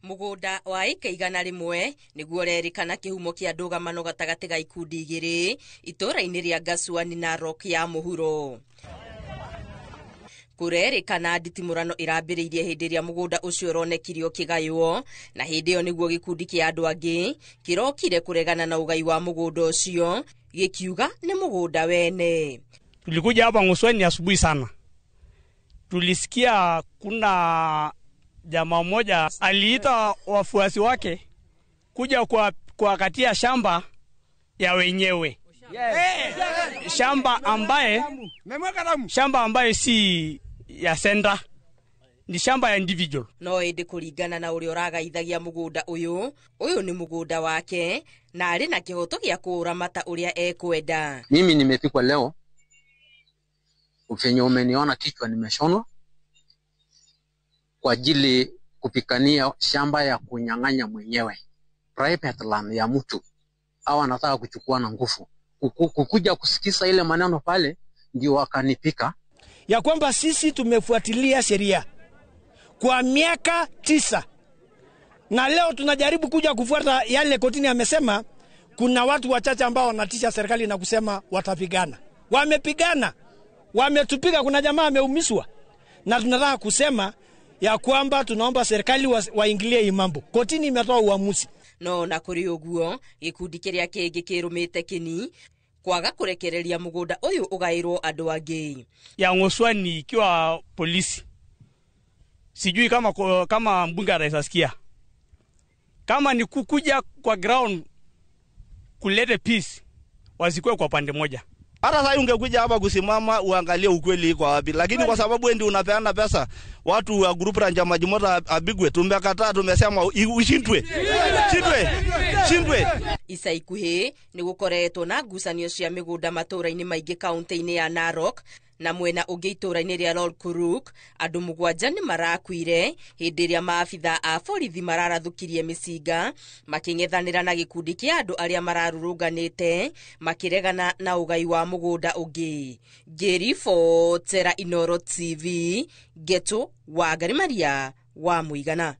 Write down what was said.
Mugunda wa ika igana rimwe niguo rerikana kihumo kia ndũgamano gatagati ga ikundi igiri itura-ini ria Gasuani na Narok ya muhuro. Kurerikana nditimurano irambiriirie hindi ria mugunda ucio ronekirio kigaywo, na hindi iyo niguo gikundi kia andu angi kirokire kuregana na ugai wa mugunda ucio gikiuga ni mugunda wene. Tulikuja hapa Ng'oswani asubuhi sana. Tulisikia kuna jamaa mmoja aliita wafuasi wake kuja kuwakatia shamba ya wenyewe. Shamba ambaye si ya senda, ni shamba ya individual. No indi kuringana na uri uragaithagia mugunda uyu ni mugunda wake na ari na kihoto gia kuramata uria ekwenda. Mimi nimepikwa leo. Ufenye umeniona kichwa nimeshonwa kwa ajili kupikania shamba ya kunyang'anya mwenyewe, private land ya mtu au anataka kuchukua na nguvu. Kukuja kusikiza ile maneno pale ndio wakanipika ya kwamba sisi tumefuatilia sheria kwa miaka 9 na leo tunajaribu kuja kufuata yale kotini amesema. Kuna watu wachache ambao wanatisha serikali na kusema watapigana. Wamepigana, wametupiga, kuna jamaa ameumiswa, na tunataka kusema ya kwamba tunaomba serikali waingilie hii mambo. Kotini imetoa uamuzi. No na kuri uguo gikundi kiria kingi kirumite kini kwaga kurekereria mugunda uyu ugairwo andu angi. Ya Ng'oswani ikiwa polisi, sijui kama mbunge ataisikia, kama ni kukuja kwa ground kulete peace, wasikwe kwa pande moja. Hata sasa ungekuja hapa kusimama uangalie ukweli iko wapi, lakini kwa sababu wewe ndio unapeana pesa watu wa group ranja majimota abigwe, tumekataa, tumesema ushindwe. Ica ikuhi ni gukoretwo na ngucanio cia migunda matura-ini maingi kaunti-ini ya Narok na mwena ungi itura-ini ria Lolkuruk. Andu 7 ni marakuire hindi ria maabitha a borithi mararathukirie micinga making'ethanira na gikundi kia andu aria mararurunganite makiregana na ugai wa mugunda ungi. Ngiribotera Inooro TV, Geto wa Garimaria wa Muigana.